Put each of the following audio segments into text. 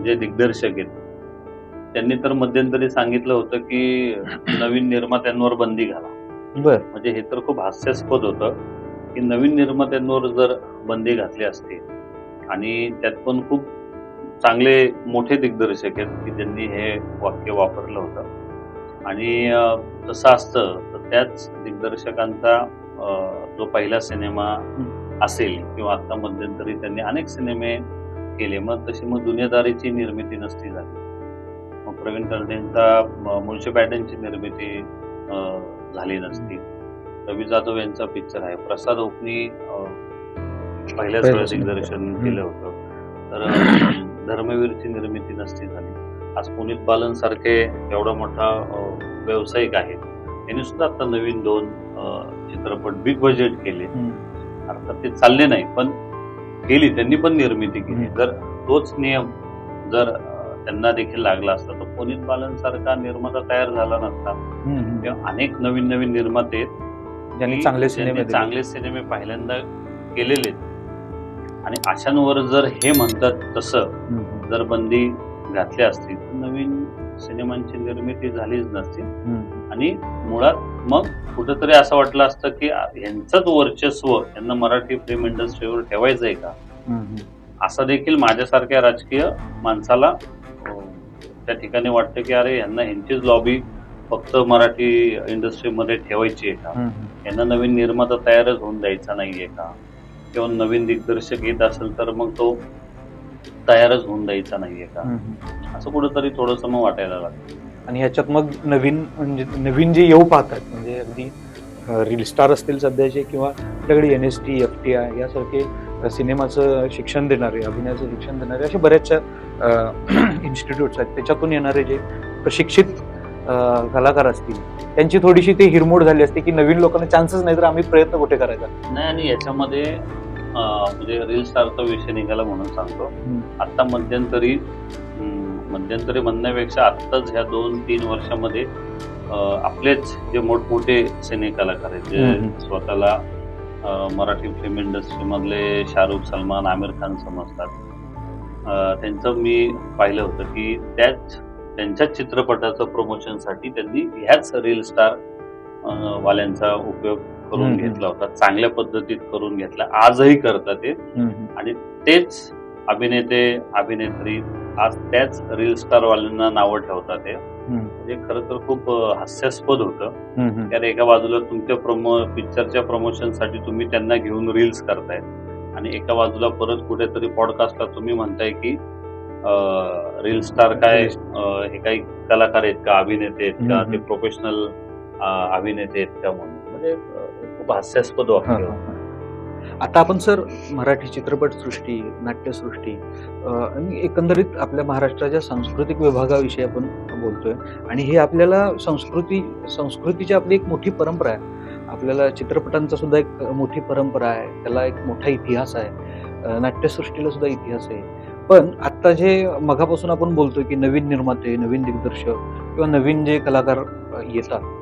जे दिग्दर्शक आहेत त्यांनी तर मध्यंतरी सांगितलं होतं की नवीन निर्मात्यांवर बंदी घाला. बर म्हणजे हे तर खूप हास्यास्पद होतं की नवीन निर्मात्यांवर जर बंदी घातली असती आणि त्यात पण खूप चांगले मोठे दिग्दर्शक आहेत की ज्यांनी हे वाक्य वापरलं होतं आणि तसं असतं तर त्याच दिग्दर्शकांचा जो पहिला सिनेमा असेल किंवा आता मध्यंतरी त्यांनी अनेक सिनेमे केले, मग तशी मग दुनियादारीची निर्मिती नसती झाली. मग प्रवीण तरडेंचा मुळशी पॅटर्नची निर्मिती झाली नसती. रवी जाधव यांचा पिक्चर आहे. प्रसाद ओकनी पहिल्याच वेळेस दिग्दर्शन केलं होतं. तर धर्मवीरची निर्मिती नसती झाली. आज पुनीत बालन सारखे एवढा मोठा व्यावसायिक आहे, त्यांनी सुद्धा आता नवीन 2 चित्रपट बिग बजेट केले. अर्थात ते चालले नाही, पण केली, त्यांनी पण निर्मिती केली. जर तोच नियम जर त्यांना देखील लागला असता तर पुनीत बालन सारखा निर्माता तयार झाला नसता. अनेक नवीन नवीन निर्माते ज्यांनी चांगले सिनेमे पहिल्यांदा केलेले आणि अशांवर जर हे म्हणतात तसं जर बंदी घातली असती तर नवीन सिनेमांची निर्मिती झालीच नसती आणि मुळात मग कुठेतरी असं वाटलं असतं की यांचंच वर्चस्व यांना मराठी फिल्म इंडस्ट्रीवर ठेवायचं आहे का, असं देखील माझ्यासारख्या राजकीय माणसाला त्या ठिकाणी वाटतं की अरे यांना ह्यांचीच लॉबी फक्त मराठी इंडस्ट्रीमध्ये ठेवायची आहे का, यांना नवीन निर्माता तयारच होऊन द्यायचा नाहीये का, किंवा नवीन दिग्दर्शक येत असेल तर मग तो तयारच होऊन द्यायचा नाहीये का, असं कुठंतरी थोडंसं मग वाटायला लागतं. आणि ह्याच्यात मग नवीन जे येऊ पाहतात म्हणजे अगदी रील स्टार असतील सध्याचे किंवा आपल्याकडे NST FTI यासारखे सिनेमाचं शिक्षण देणारे, अभिनयाचं शिक्षण देणारे असे बऱ्याचशा इन्स्टिट्यूट्स आहेत. त्याच्यातून येणारे जे प्रशिक्षित कलाकार असतील त्यांची थोडीशी ते हिरमोड झाली असते की नवीन लोकांना चान्सच नाही तर आम्ही प्रयत्न कुठे करायचा नाही. आणि याच्यामध्ये म्हणजे रील स्टारचा विषय निघाला म्हणून सांगतो. आता मध्यंतरी म्हणण्यापेक्षा आत्ताच ह्या 2-3 वर्षामध्ये आपलेच जे मोठमोठे सिने कलाकार आहेत जे स्वतःला मराठी फिल्म इंडस्ट्री मधले शाहरुख, सलमान, आमिर खान समजतात, त्यांचं मी पाहिलं होतं की त्यांच्याच चित्रपटाचं प्रमोशनसाठी त्यांनी ह्याच रील स्टार वाल्यांचा उपयोग करून घेतला होता, चांगल्या पद्धतीत करून घेतला, आजही करतात ते. आणि तेच अभिनेते अभिनेत्री आज त्याच रील स्टार वाल्यांना नावं ठेवतात ते. म्हणजे खरं तर खूप हास्यास्पद होतं. कारण एका बाजूला तुमच्या पिक्चरच्या प्रमोशनसाठी तुम्ही त्यांना घेऊन रील्स करताय आणि एका बाजूला परत कुठेतरी पॉडकास्टला तुम्ही म्हणताय की रील स्टार काय हे काही कलाकार आहेत का, अभिनेते आहेत का, ते प्रोफेशनल अभिनेते आहेत का म्हणून. म्हणजे खूप हास्यास्पद वाक्य. आता आपण सर मराठी चित्रपटसृष्टी, नाट्यसृष्टी आणि एकंदरीत आपल्या महाराष्ट्राच्या सांस्कृतिक विभागाविषयी आपण बोलतोय आणि हे आपल्याला संस्कृतीची आपली एक मोठी परंपरा आहे. आपल्याला चित्रपटांचा सुद्धा एक मोठी परंपरा आहे, त्याला एक मोठा इतिहास आहे, नाट्यसृष्टीला सुद्धा इतिहास आहे. पण आता जे मगापासून आपण बोलतोय की नवीन निर्माते, नवीन दिग्दर्शक किंवा नवीन जे कलाकार येतात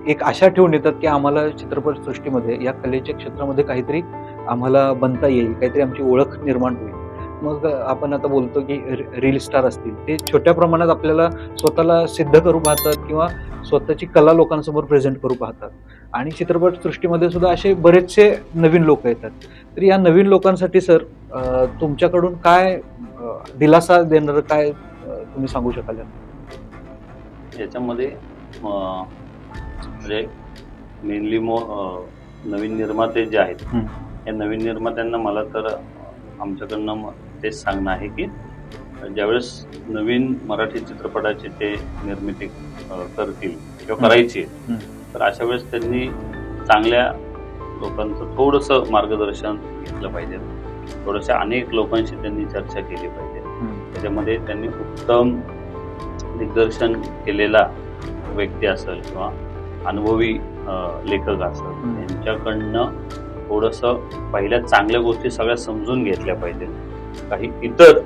एक आशा ठेवून येतात की आम्हाला चित्रपटसृष्टीमध्ये या कलेच्या क्षेत्रामध्ये काहीतरी आम्हाला बनता येईल, काहीतरी आमची ओळख निर्माण होईल. मग आपण आता बोलतो की रील स्टार असतील ते छोट्या प्रमाणात आपल्याला स्वतःला सिद्ध करू पाहतात किंवा स्वतःची कला लोकांसमोर प्रेझेंट करू पाहतात आणि चित्रपटसृष्टीमध्ये सुद्धा असे बरेचसे नवीन लोक येतात. तर या नवीन लोकांसाठी सर तुमच्याकडून काय दिलासा देणारं काय तुम्ही सांगू शकाल? याच्यामध्ये म्हणजे मेनली नवीन निर्माते जे आहेत या नवीन निर्मात्यांना मला तर आमच्याकडनं तेच सांगणं आहे की ज्यावेळेस नवीन मराठी चित्रपटाची ते निर्मिती करतील किंवा करायची तर अशा वेळेस त्यांनी चांगल्या लोकांचं थोडंसं मार्गदर्शन घेतलं पाहिजे. थोडंसं अनेक लोकांशी त्यांनी चर्चा केली पाहिजे. त्याच्यामध्ये त्यांनी उत्तम दिग्दर्शन केलेला व्यक्ती असेल किंवा अनुभवी लेखक असेल यांच्याकडनं थोडंसं पहिल्या चांगल्या गोष्टी सगळ्या समजून घेतल्या पाहिजे. काही इतर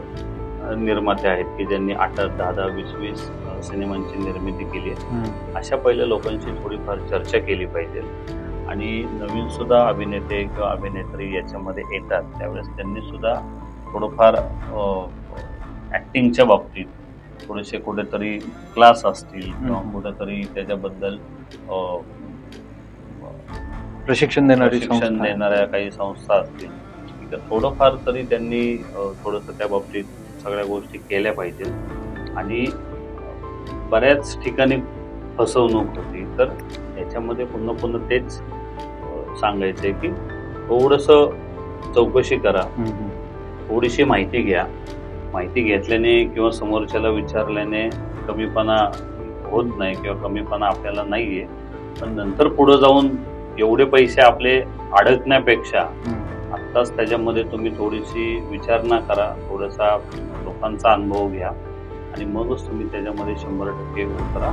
निर्माते आहेत की ज्यांनी 8, 10, 20 सिनेमांची निर्मिती केली आहे, अशा पहिल्या लोकांशी थोडीफार चर्चा केली पाहिजे. आणि नवीन सुद्धा अभिनेते किंवा अभिनेत्री याच्यामध्ये येतात त्यावेळेस त्यांनी सुद्धा थोडंफार ऍक्टिंगच्या बाबतीत थोडेसे कुठेतरी क्लास असतील किंवा हम्म. कुठेतरी त्याच्याबद्दल प्रशिक्षण देणारी प्रशिक्षण संस्था आहे. देणाऱ्या काही संस्था असतील ठीक आहे, थोडंफार तरी त्यांनी थोडंसं त्या बाबतीत सगळ्या गोष्टी केल्या पाहिजेत. आणि बऱ्याच ठिकाणी फसवणूक होती, तर याच्यामध्ये पुन्हा पुन्हा तेच सांगायचंय की थोडंसं चौकशी करा, हम्म. थोडीशी माहिती घ्या. माहिती घेतल्याने किंवा समोरच्याला विचारल्याने कमीपणा होत नाही किंवा कमीपणा आपल्याला नाहीये. पण नंतर पुढे जाऊन एवढे पैसे आपले अडकण्यापेक्षा हम्म. आत्ताच त्याच्यामध्ये तुम्ही थोडीशी विचारणा करा, थोडासा लोकांचा अनुभव घ्या आणि मगच तुम्ही त्याच्यामध्ये 100% उतरा.